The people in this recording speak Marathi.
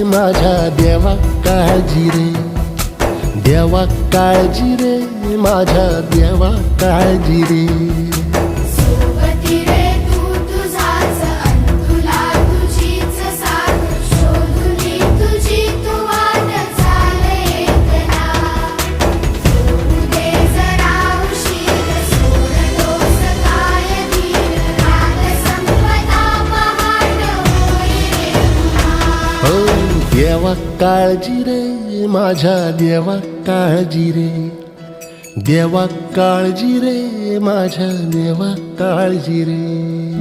माझ्या देवा काळजी रे, देवा काळजी रे, माझ्या देवा काळजी रे. सोबती रे तू तुझाच अंतुला तुझीच साथ, शोधुनी तुझी तू वाट चाल एकला. सोडू दे जरा उशीर, सोडतोस काय धीर, रात संपता पहाट होई रे पुन्हा. हो देवा काळजी रे, माझ्या देवा काळजी रे, देवा काळजी रे, माझ्या देवा काळजी रे.